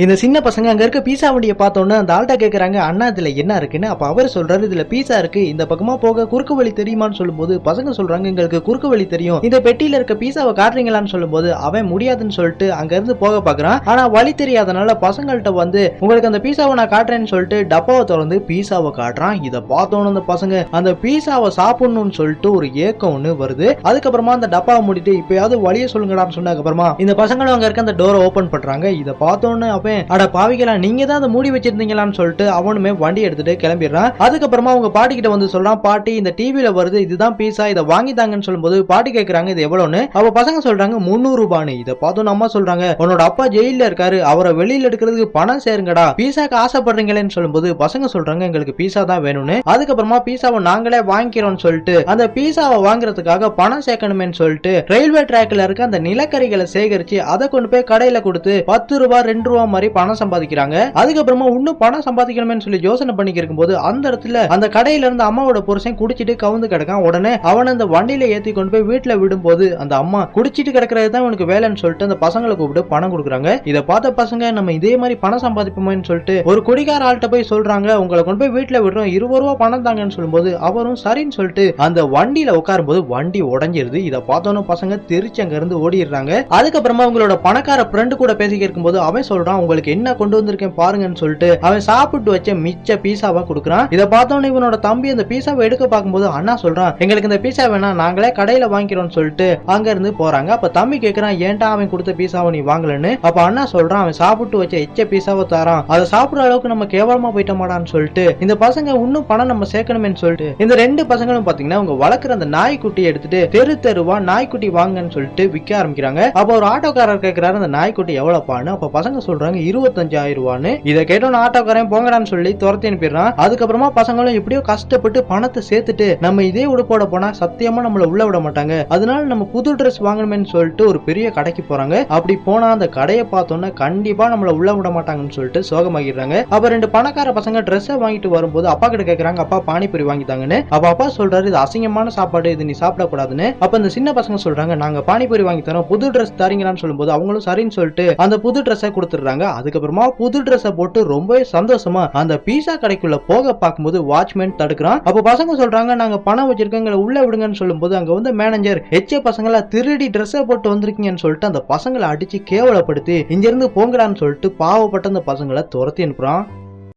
இந்த சின்ன பசங்க அங்க இருக்க பீஸா வண்டியை பார்த்தோன்னு அந்த ஆள்கிட்ட கேக்குறாங்க, அண்ணா இதுல என்ன இருக்குன்னு. அப்ப அவர் சொல்றாரு, இதுல பீஸா இருக்கு, இந்த பக்கமா போக குறுக்கு வழி தெரியுமான்னு சொல்லும்போது பசங்க சொல்றாங்க, எங்களுக்கு குறுக்கு வழி தெரியும், இந்த பெட்டியில இருக்க பீஸாவை காட்டுறீங்களான்னு சொல்லும்போது அவன் முடியாதுன்னு சொல்லிட்டு அங்க இருந்து போக பாக்குறான். ஆனா வழி தெரியாதனால பசங்கள்ட்ட வந்து உங்களுக்கு அந்த பீஸாவை நான் காட்டுறேன்னு சொல்லிட்டு டப்பாவை திறந்து பீஸாவை காட்டுறான். இதை பார்த்தோன்னு அந்த பசங்க அந்த பீஸாவை சாப்பிடணும்னு சொல்லிட்டு ஒரு ஏக்கம் ஒண்ணு வருது. அதுக்கப்புறமா அந்த டப்பாவை மூடிட்டு இப்பயாவது வழியை சொல்லுங்கடான்னு சொன்னதுக்கு அப்புறமா இந்த பசங்களும் அங்க இருக்க அந்த டோரை ஓபன் பண்றாங்க. இதை பார்த்தோன்னு அட பாவிகளா, நீங்க தான் அதை மூடி வச்சிருந்தீங்களான்னு சொல்லிட்டு அவனுமே வண்டி எடுத்துட்டு கிளம்பிடுறான். அதுக்கப்புறமா அவங்க பாட்டி கிட்ட வந்து சொல்றான், பாட்டி இந்த டிவில வருது, இதுதான் பீஸா, இதை வாங்கித்தாங்கன்னு சொல்லும்போது பாட்டி கேட்கறாங்க இது எவ்வளவுன்னு. அவ பசங்க சொல்றாங்க 300 ரூபான்னு. இதை பார்த்தோம் அம்மா சொல்றாங்க, உன்னோட அப்பா ஜெயில இருக்காரு, அவரை வெளியில எடுக்கிறதுக்கு பணம் சேருங்கடா, பீஸாக்கு ஆசைப்படுறீங்களேன்னு சொல்லும்போது பசங்க சொல்றாங்க எங்களுக்கு பீஸா தான் வேணும்னு. அதுக்கப்புறமா பீஸாவை நாங்களே வாங்கிக்கிறோம்னு சொல்லிட்டு அந்த பீஸாவை வாங்குறதுக்காக பணம் சேர்க்கணுமேன்னு சொல்லிட்டு ரயில்வே டிராக்ல இருக்க அந்த நிலக்கரிகளை சேகரிச்சு அதை கொண்டு போய் கடையில கொடுத்து 10 ரூபாய் 2 ரூபாய் மாதிரி பணம் சம்பாதிக்கிறாங்க. அதுக்கப்புறமா இன்னும் பணம் சம்பாதிக்கணுமே சொல்லி யோசனை பண்ணிக்க இருக்கும்போது அந்த இடத்துல அந்த கடையில இருந்து அம்மாவோட புருஷன் குடிச்சிட்டு கவுந்து கிடக்கான். உடனே அவன் அந்த வண்டியில ஏத்தி கொண்டு போய் வீட்டுல விடும்போது அந்த அம்மா குடிச்சிட்டு கிடக்கிறது தான் உனக்கு வேலைன்னு சொல்லிட்டு அந்த பசங்களை கூப்பிட்டு பணம் கொடுக்குறாங்க. இதை பார்த்த பசங்க நம்ம இதே மாதிரி பணம் சம்பாதிப்போமேன்னு சொல்லிட்டு ஒரு குடிகார ஆள்கிட்ட போய் சொல்றாங்க, உங்களை கொண்டு போய் வீட்டுல விடுறோம், 20 ரூபாய் பணம் தாங்கன்னு சொல்லும்போது அவரும் சரின்னு சொல்லிட்டு அந்த வண்டியில உட்காரும் போது வண்டி உடஞ்சிருது. இதை பார்த்தோன்னு பசங்க தெரிச்சு அங்க இருந்து ஓடிடுறாங்க. அதுக்கப்புறமா அவங்களோட பணக்கார ஃப்ரெண்டு கூட பேசிக்க இருக்கும்போது அவன் சொல்றான், உங்களுக்கு என்ன கொண்டு வந்திருக்கேன் பாருங்கன்னு சொல்லிட்டு அவன் சாப்பிட்டு வச்ச மிச்ச பீஸாவா கொடுக்குறான். இதை பார்த்தோன்னு இவனோட தம்பி அந்த பீஸாவை எடுக்க பார்க்கும்போது அண்ணா சொல்றான், எங்களுக்கு இந்த பீஸா வேணாம், நாங்களே கடையில வாங்கிக்கிறோம்னு சொல்லிட்டு அங்க இருந்து போறாங்க. அப்ப தம்பி கேட்கறான், ஏன்டா அவன் கொடுத்த பீஸாவை நீ வாங்கலன்னு. அப்ப அண்ணா சொல்றான், அவன் சாப்பிட்டு வச்ச எச்ச பீஸாவை தரான், அதை சாப்பிடுற அளவுக்கு நம்ம கேவலமா போயிட்டோமாடான்னு சொல்லிட்டு இந்த பசங்க இன்னும் பணம் நம்ம சேர்க்கணும்னு சொல்லிட்டு இந்த ரெண்டு பசங்களும் பாத்தீங்கன்னா அவங்க வளர்க்குற அந்த நாய்க்குட்டியை எடுத்துட்டு தெரு தெருவா நாய்க்குட்டி வாங்கன்னு சொல்லிட்டு விற்க ஆரம்பிக்கிறாங்க. அப்ப ஒரு ஆட்டோக்காரர் கேட்கிறாரு, அந்த நாய்க்குட்டி எவ்வளவுப்பான்னு. அப்ப பசங்க சொல்றாங்க 25,000 ரூபான்னு. இதை கேட்டோன்னு ஆட்டோக்காரன் போங்கடான்னு சொல்லி துரத்தி அனுப்பிடுறான். அதுக்கப்புறமா பசங்களும் எப்படியோ கஷ்டப்பட்டு பணத்தை சேர்த்துட்டு நம்ம இதே உடுப்போட போனா சத்தியமா நம்மள உள்ள விட மாட்டாங்க, அதனால நம்ம புது ட்ரெஸ் வாங்கணும்னு சொல்லிட்டு ஒரு பெரிய கடைக்கு போறாங்க. அப்படி போனா அந்த கடையை பார்த்தோன்னா கண்டிப்பா நம்மள உள்ள விட மாட்டாங்கன்னு சொல்லிட்டு சோகமாகிடுறாங்க. அப்ப ரெண்டு பணக்கார பசங்க ட்ரெஸ் வாங்கிட்டு வரும்போது அப்பா கிட்ட கேக்குறாங்க, அப்பா பானிபூரி வாங்கித்தாங்கன்னு. அப்ப அப்பா சொல்றாரு, இது அசிங்கமான சாப்பாடு, இது நீ சாப்பிடக்கூடாதுன்னு. அப்ப இந்த சின்ன பசங்க சொல்றாங்க, நாங்க பானிபூரி வாங்கி தரோம், புது ட்ரெஸ் தரீங்களான்னு சொல்லும்போது அவங்களும் சரின்னு சொல்லிட்டு அந்த புது ட்ரெஸ்ஸை கொடுத்துடுறாங்க. அதுக்கப்புறமா புது ட்ரெஸ்ஸை போட்டு ரொம்பவே சந்தோஷமா அந்த பீஸா கடைக்குள்ள போக பார்க்கும்போது வாட்ச்மேன் தடுக்கிறான். அப்ப பசங்க சொல்றாங்க, நாங்க பணம் வச்சிருக்கோம், உள்ள விடுங்கன்னு சொல்லும்போது அங்க வந்து மேனேஜர், எச்ச பசங்களா திருடி ட்ரெஸ்ஸை போட்டு வந்திருக்கீங்கன்னு சொல்லிட்டு அந்த பசங்களை அடிச்சு கேவலப்படுத்தி இங்கிருந்து போங்கடான்னு சொல்லிட்டு பாவப்பட்ட அந்த பசங்களை துரத்தி அனுப்புறான்.